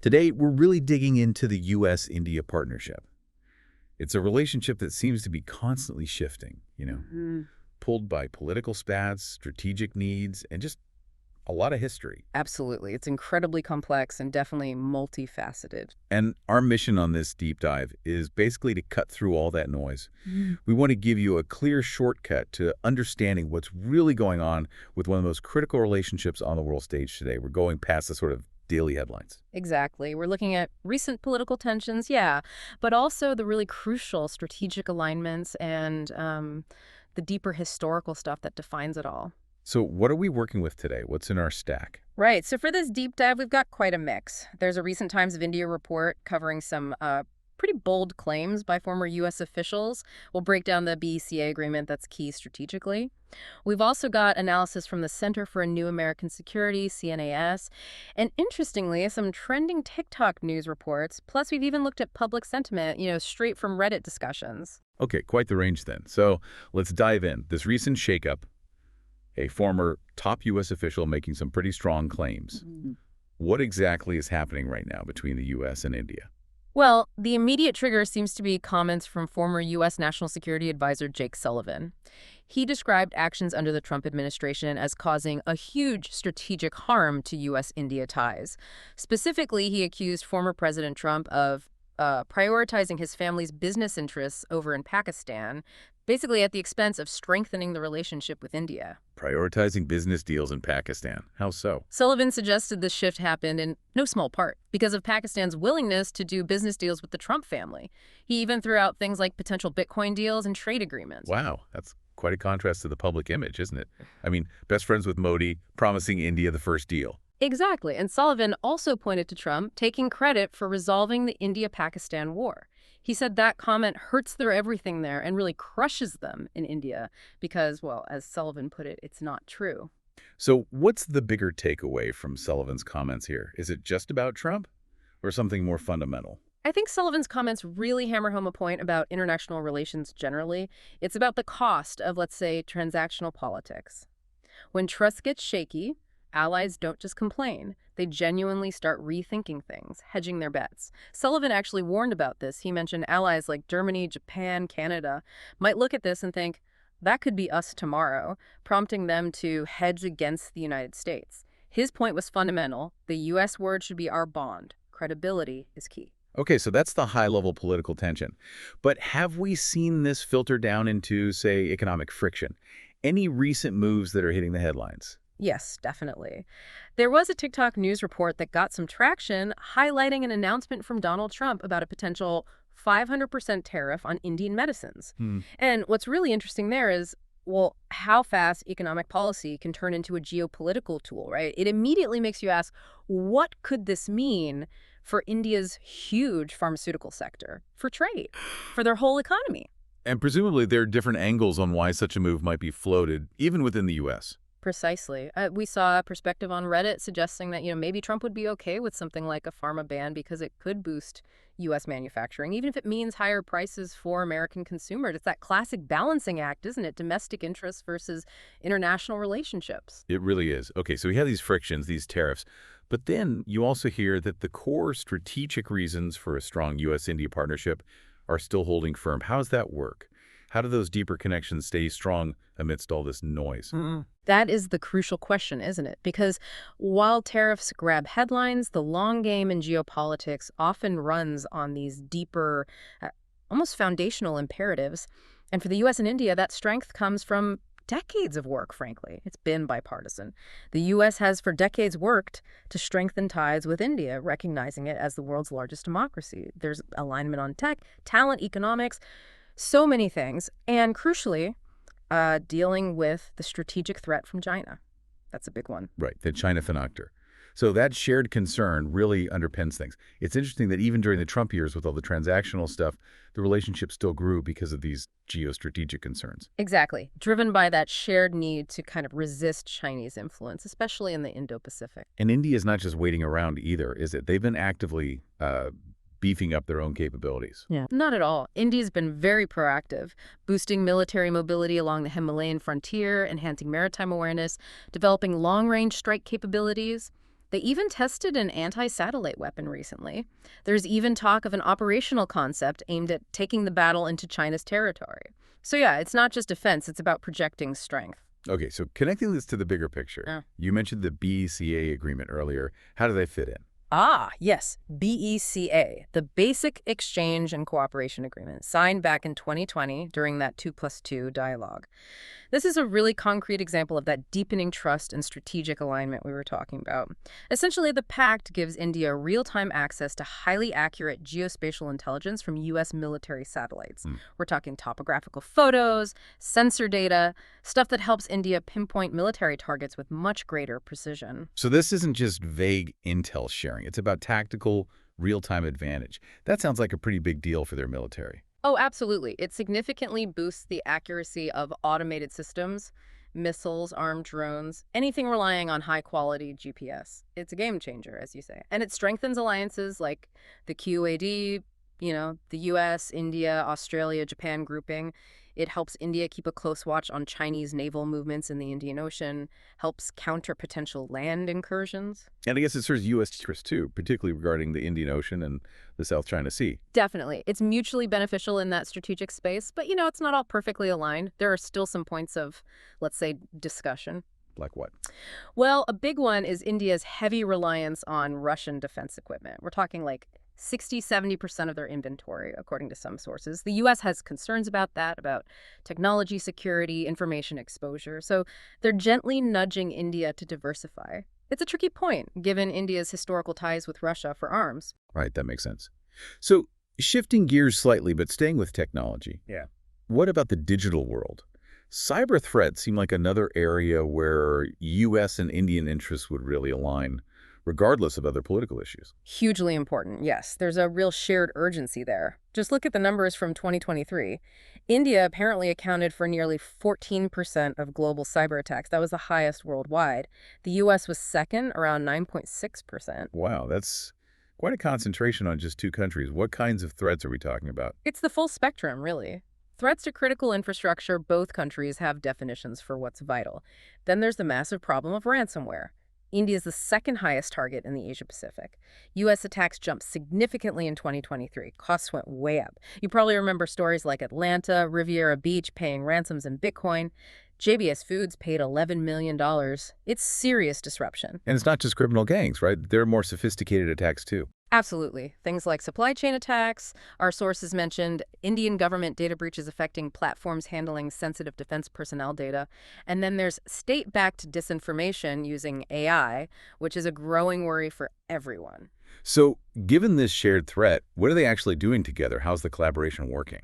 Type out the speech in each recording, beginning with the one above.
Today, we're really digging into the U.S.-India partnership. It's a relationship that seems to be constantly shifting, pulled by political spats, strategic needs, and just a lot of history. Absolutely. It's incredibly complex and definitely multifaceted. And our mission on this deep dive is basically to cut through all that noise. We want to give you a clear shortcut to understanding what's really going on with one of the most critical relationships on the world stage today. We're going past the sort of daily headlines. Exactly. We're looking at recent political tensions, yeah, but also the really crucial strategic alignments and the deeper historical stuff that defines it all. So what are we working with today? What's in our stack? Right. So for this deep dive, we've got quite a mix. There's a recent Times of India report covering some pretty bold claims by former U.S. officials. We'll break down the BECA agreement that's key strategically. We've also got analysis from the Center for a New American Security, CNAS, and interestingly, some trending TikTok news reports. Plus, we've even looked at public sentiment, straight from Reddit discussions. Okay, quite the range then. So let's dive in. This recent shakeup, a former top U.S. official making some pretty strong claims. What exactly is happening right now between the U.S. and India? Well, the immediate trigger seems to be comments from former U.S. National Security Advisor Jake Sullivan. He described actions under the Trump administration as causing a huge strategic harm to U.S.-India ties. Specifically, he accused former President Trump of prioritizing his family's business interests over in Pakistan, basically at the expense of strengthening the relationship with India. Prioritizing business deals in Pakistan. How so? Sullivan suggested this shift happened in no small part because of Pakistan's willingness to do business deals with the Trump family. He even threw out things like potential Bitcoin deals and trade agreements. Wow, that's quite a contrast to the public image, isn't it? I mean, best friends with Modi, promising India the first deal. Exactly. And Sullivan also pointed to Trump taking credit for resolving the India-Pakistan war. He said that comment hurts their everything there and really crushes them in India because, well, as Sullivan put it, it's not true. So what's the bigger takeaway from Sullivan's comments here? Is it just about Trump or something more fundamental? I think Sullivan's comments really hammer home a point about international relations generally. It's about the cost of, let's say, transactional politics. When trust gets shaky, allies don't just complain. They genuinely start rethinking things, hedging their bets. Sullivan actually warned about this. He mentioned allies like Germany, Japan, Canada might look at this and think, that could be us tomorrow, prompting them to hedge against the United States. His point was fundamental. The U.S. word should be our bond. Credibility is key. Okay, so that's the high-level political tension. But have we seen this filter down into, say, economic friction? Any recent moves that are hitting the headlines? Yes, definitely. There was a TikTok news report that got some traction, highlighting an announcement from Donald Trump about a potential 500% tariff on Indian medicines. And what's really interesting there is, well, how fast economic policy can turn into a geopolitical tool, right? It immediately makes you ask, what could this mean for India's huge pharmaceutical sector, for trade, for their whole economy? And presumably there are different angles on why such a move might be floated, even within the U.S. Precisely. We saw a perspective on Reddit suggesting that, maybe Trump would be okay with something like a pharma ban because it could boost U.S. manufacturing, even if it means higher prices for American consumers. It's that classic balancing act, isn't it? Domestic interests versus international relationships. It really is. Okay, so we have these frictions, these tariffs, but then you also hear that the core strategic reasons for a strong U.S.-India partnership are still holding firm. How does that work? How do those deeper connections stay strong amidst all this noise? That is the crucial question, isn't it? Because while tariffs grab headlines, the long game in geopolitics often runs on these deeper, almost foundational imperatives. And for the U.S. and India, that strength comes from decades of work, frankly. It's been bipartisan. The U.S. has for decades worked to strengthen ties with India, recognizing it as the world's largest democracy. There's alignment on tech, talent, economics, so many things, and crucially, dealing with the strategic threat from China. That's a big one. Right, the China factor. So that shared concern really underpins things. It's interesting that even during the Trump years with all the transactional stuff, the relationship still grew because of these geostrategic concerns. Exactly. Driven by that shared need to kind of resist Chinese influence, especially in the Indo-Pacific. And India is not just waiting around either, is it? They've been actively beefing up their own capabilities. Yeah. Not at all. India's been very proactive, boosting military mobility along the Himalayan frontier, enhancing maritime awareness, developing long-range strike capabilities. They even tested an anti-satellite weapon recently. There's even talk of an operational concept aimed at taking the battle into China's territory. So yeah, it's not just defense, it's about projecting strength. Okay, so connecting this to the bigger picture, Yeah. you mentioned the BECA agreement earlier. How do they fit in? Ah, yes, BECA, the Basic Exchange and Cooperation Agreement, signed back in 2020 during that 2+2 dialogue. This is a really concrete example of that deepening trust and strategic alignment we were talking about. Essentially, the pact gives India real-time access to highly accurate geospatial intelligence from U.S. military satellites. Hmm. We're talking topographical photos, sensor data, stuff that helps India pinpoint military targets with much greater precision. So this isn't just vague intel sharing. It's about tactical, real-time advantage. That sounds like a pretty big deal for their military. Oh, absolutely. It significantly boosts the accuracy of automated systems, missiles, armed drones, anything relying on high-quality GPS. It's a game changer, as you say. And it strengthens alliances like the QAD, the US, India, Australia, Japan grouping. It helps India keep a close watch on Chinese naval movements in the Indian Ocean, helps counter potential land incursions. And I guess it serves U.S. interests too, particularly regarding the Indian Ocean and the South China Sea. Definitely. It's mutually beneficial in that strategic space, but it's not all perfectly aligned. There are still some points of, let's say, discussion. Like what? Well, a big one is India's heavy reliance on Russian defense equipment. We're talking like 60–70% of their inventory, according to some sources. The U.S. has concerns about that, about technology security, information exposure. So they're gently nudging India to diversify. It's a tricky point, given India's historical ties with Russia for arms. Right, that makes sense. So shifting gears slightly, but staying with technology. Yeah. What about the digital world? Cyber threats seem like another area where U.S. and Indian interests would really align, regardless of other political issues. Hugely important, yes. There's a real shared urgency there. Just look at the numbers from 2023. India apparently accounted for nearly 14% of global cyber attacks. That was the highest worldwide. The U.S. was second, around 9.6%. Wow, that's quite a concentration on just two countries. What kinds of threats are we talking about? It's the full spectrum, really. Threats to critical infrastructure, both countries have definitions for what's vital. Then there's the massive problem of ransomware. India is the second highest target in the Asia-Pacific. U.S. attacks jumped significantly in 2023. Costs went way up. You probably remember stories like Atlanta, Riviera Beach paying ransoms in Bitcoin. JBS Foods paid $11 million. It's serious disruption. And it's not just criminal gangs, right? There are more sophisticated attacks too. Absolutely. Things like supply chain attacks. Our sources mentioned Indian government data breaches affecting platforms handling sensitive defense personnel data. And then there's state-backed disinformation using AI, which is a growing worry for everyone. So given this shared threat, what are they actually doing together? How's the collaboration working?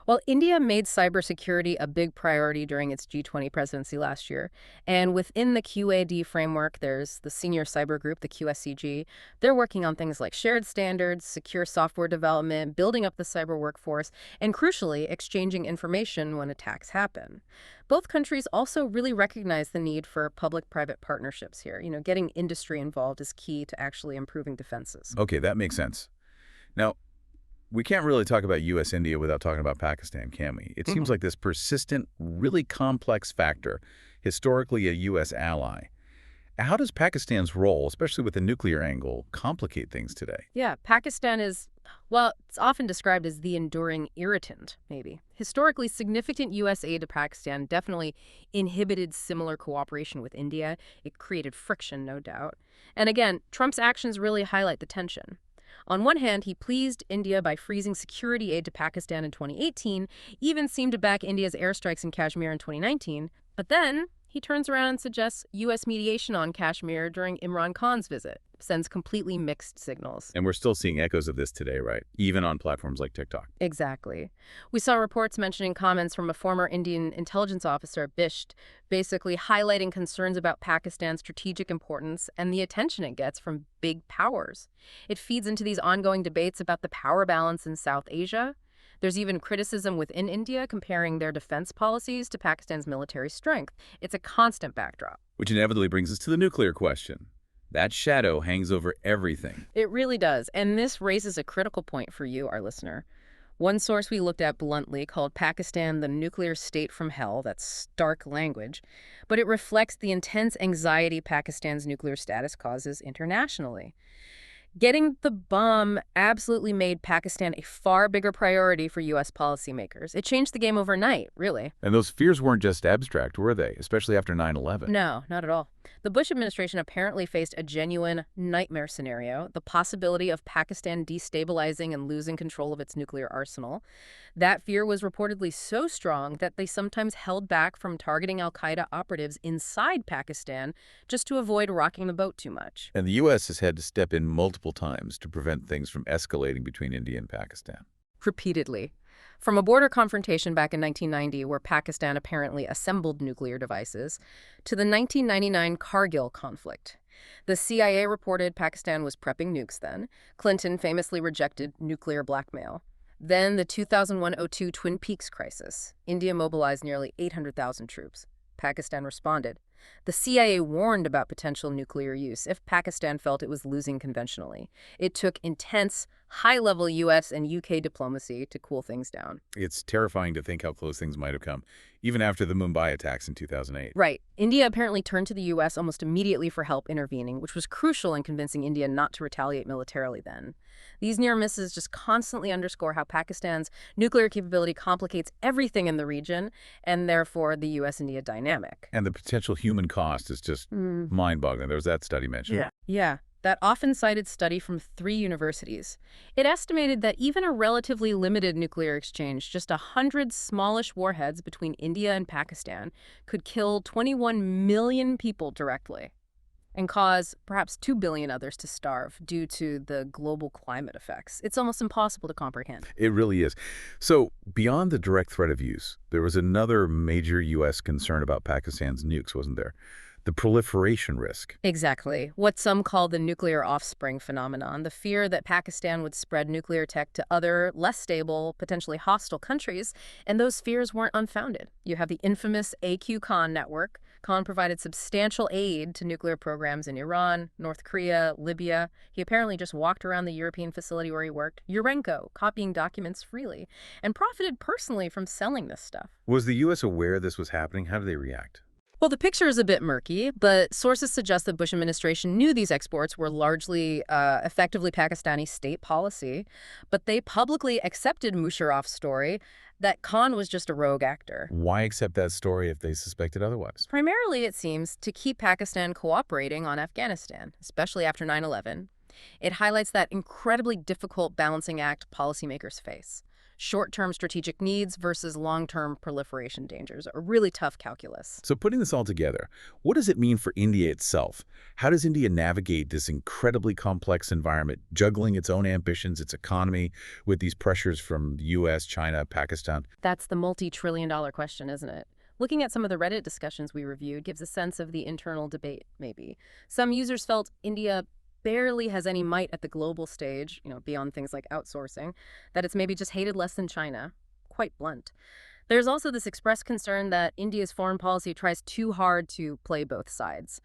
Well, India made cybersecurity a big priority during its G20 presidency last year. And within the QAD framework, there's the Senior Cyber Group, the QSCG. They're working on things like shared standards, secure software development, building up the cyber workforce, and crucially, exchanging information when attacks happen. Both countries also really recognize the need for public-private partnerships here. Getting industry involved is key to actually improving defenses. Okay, that makes sense. Now, we can't really talk about U.S.-India without talking about Pakistan, can we? It seems like this persistent, really complex factor, historically a U.S. ally. How does Pakistan's role, especially with the nuclear angle, complicate things today? Yeah, Pakistan is, well, it's often described as the enduring irritant, maybe. Historically, significant U.S. aid to Pakistan definitely inhibited similar cooperation with India. It created friction, no doubt. And again, Trump's actions really highlight the tension. On one hand, he pleased India by freezing security aid to Pakistan in 2018, even seemed to back India's airstrikes in Kashmir in 2019. But then he turns around and suggests U.S. mediation on Kashmir during Imran Khan's visit. Sends completely mixed signals. And we're still seeing echoes of this today, right? Even on platforms like TikTok. Exactly. We saw reports mentioning comments from a former Indian intelligence officer, Bisht, basically highlighting concerns about Pakistan's strategic importance and the attention it gets from big powers. It feeds into these ongoing debates about the power balance in South Asia. There's even criticism within India comparing their defense policies to Pakistan's military strength. It's a constant backdrop. Which inevitably brings us to the nuclear question. That shadow hangs over everything. It really does. And this raises a critical point for you, our listener. One source we looked at bluntly called Pakistan the nuclear state from hell. That's stark language. But it reflects the intense anxiety Pakistan's nuclear status causes internationally. Getting the bomb absolutely made Pakistan a far bigger priority for U.S. policymakers. It changed the game overnight, really. And those fears weren't just abstract, were they? Especially after 9/11. No, not at all. The Bush administration apparently faced a genuine nightmare scenario, the possibility of Pakistan destabilizing and losing control of its nuclear arsenal. That fear was reportedly so strong that they sometimes held back from targeting al-Qaeda operatives inside Pakistan just to avoid rocking the boat too much. And the U.S. has had to step in multiple times to prevent things from escalating between India and Pakistan. Repeatedly. From a border confrontation back in 1990 where Pakistan apparently assembled nuclear devices, to the 1999 Kargil conflict. The CIA reported Pakistan was prepping nukes then. Clinton famously rejected nuclear blackmail. Then the 2001-02 Twin Peaks crisis. India mobilized nearly 800,000 troops. Pakistan responded. The CIA warned about potential nuclear use if Pakistan felt it was losing conventionally. It took intense, high-level U.S. and U.K. diplomacy to cool things down. It's terrifying to think how close things might have come, even after the Mumbai attacks in 2008. Right. India apparently turned to the U.S. almost immediately for help intervening, which was crucial in convincing India not to retaliate militarily then. These near misses just constantly underscore how Pakistan's nuclear capability complicates everything in the region, and therefore the U.S.-India dynamic. And the potential human cost is just mind-boggling. There was that study mentioned. Yeah. That often cited study from 3 universities. It estimated that even a relatively limited nuclear exchange, just 100 smallish warheads between India and Pakistan, could kill 21 million people directly and cause perhaps 2 billion others to starve due to the global climate effects. It's almost impossible to comprehend. It really is. So beyond the direct threat of use, there was another major U.S. concern about Pakistan's nukes, wasn't there? The proliferation risk. Exactly. What some call the nuclear offspring phenomenon, the fear that Pakistan would spread nuclear tech to other, less stable, potentially hostile countries, and those fears weren't unfounded. You have the infamous AQ Khan network. Khan provided substantial aid to nuclear programs in Iran, North Korea, Libya. He apparently just walked around the European facility where he worked, Urenco, copying documents freely, and profited personally from selling this stuff. Was the U.S. aware this was happening? How did they react? Well, the picture is a bit murky, but sources suggest the Bush administration knew these exports were largely effectively Pakistani state policy, but they publicly accepted Musharraf's story that Khan was just a rogue actor. Why accept that story if they suspected otherwise? Primarily, it seems, to keep Pakistan cooperating on Afghanistan, especially after 9/11. It highlights that incredibly difficult balancing act policymakers face. Short-term strategic needs versus long-term proliferation dangers, a really tough calculus. So putting this all together, what does it mean for India itself? How does India navigate this incredibly complex environment, juggling its own ambitions, its economy, with these pressures from the U.S., China, Pakistan? That's the multi-trillion-dollar question, isn't it? Looking at some of the Reddit discussions we reviewed gives a sense of the internal debate, maybe. Some users felt India barely has any might at the global stage, beyond things like outsourcing, that it's maybe just hated less than China. Quite blunt. There's also this expressed concern that India's foreign policy tries too hard to play both sides,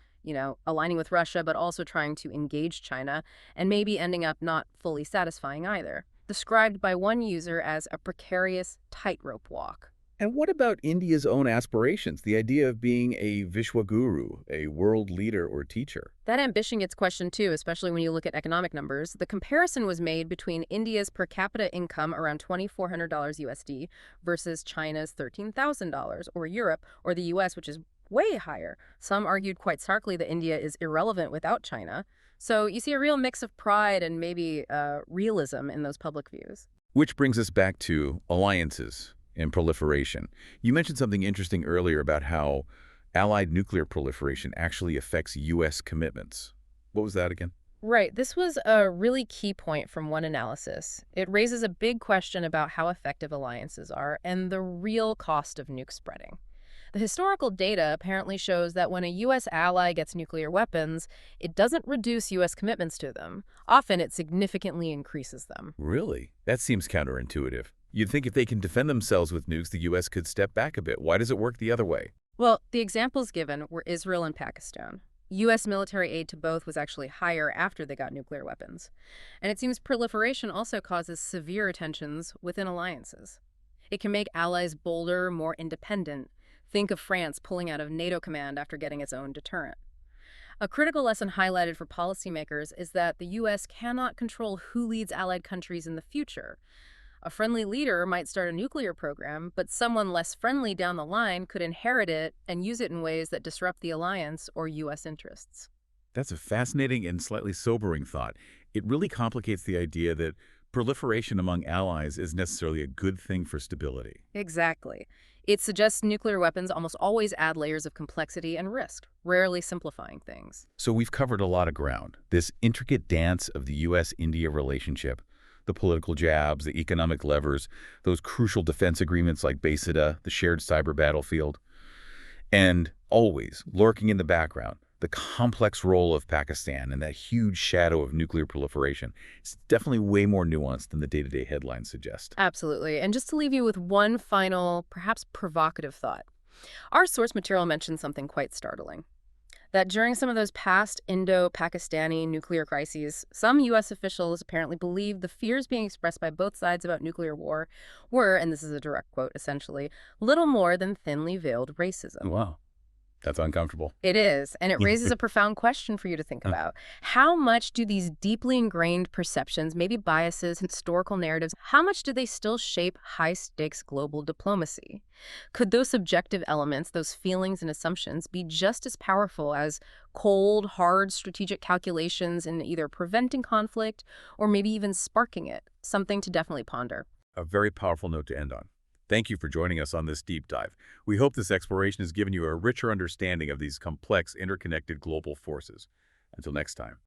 aligning with Russia, but also trying to engage China, and maybe ending up not fully satisfying either. Described by one user as a precarious tightrope walk. And what about India's own aspirations, the idea of being a Vishwaguru, a world leader or teacher? That ambition gets questioned too, especially when you look at economic numbers. The comparison was made between India's per capita income around $2,400 USD versus China's $13,000, or Europe, or the US, which is way higher. Some argued quite starkly that India is irrelevant without China. So you see a real mix of pride and maybe realism in those public views. Which brings us back to alliances and proliferation. You mentioned something interesting earlier about how allied nuclear proliferation actually affects U.S. commitments. What was that again? Right. This was a really key point from one analysis. It raises a big question about how effective alliances are and the real cost of nuke spreading. The historical data apparently shows that when a U.S. ally gets nuclear weapons, it doesn't reduce U.S. commitments to them. Often, it significantly increases them. Really? That seems counterintuitive. You'd think if they can defend themselves with nukes, the U.S. could step back a bit. Why does it work the other way? Well, the examples given were Israel and Pakistan. U.S. military aid to both was actually higher after they got nuclear weapons. And it seems proliferation also causes severe tensions within alliances. It can make allies bolder, more independent. Think of France pulling out of NATO command after getting its own deterrent. A critical lesson highlighted for policymakers is that the U.S. cannot control who leads allied countries in the future. A friendly leader might start a nuclear program, but someone less friendly down the line could inherit it and use it in ways that disrupt the alliance or U.S. interests. That's a fascinating and slightly sobering thought. It really complicates the idea that proliferation among allies is necessarily a good thing for stability. Exactly. It suggests nuclear weapons almost always add layers of complexity and risk, rarely simplifying things. So we've covered a lot of ground. This intricate dance of the U.S.-India relationship, the political jabs, the economic levers, those crucial defense agreements like BASIDA, the shared cyber battlefield, and always, lurking in the background, the complex role of Pakistan and that huge shadow of nuclear proliferation. It's definitely way more nuanced than the day-to-day headlines suggest. Absolutely. And just to leave you with one final, perhaps provocative thought. Our source material mentions something quite startling. That during some of those past Indo-Pakistani nuclear crises, some U.S. officials apparently believed the fears being expressed by both sides about nuclear war were, and this is a direct quote essentially, little more than thinly veiled racism. Wow, that's uncomfortable. It is, and it raises a profound question for you to think about. How much do these deeply ingrained perceptions, maybe biases, historical narratives, how much do they still shape high-stakes global diplomacy? Could those subjective elements, those feelings and assumptions, be just as powerful as cold, hard strategic calculations in either preventing conflict or maybe even sparking it? Something to definitely ponder. A very powerful note to end on. Thank you for joining us on this deep dive. We hope this exploration has given you a richer understanding of these complex, interconnected global forces. Until next time.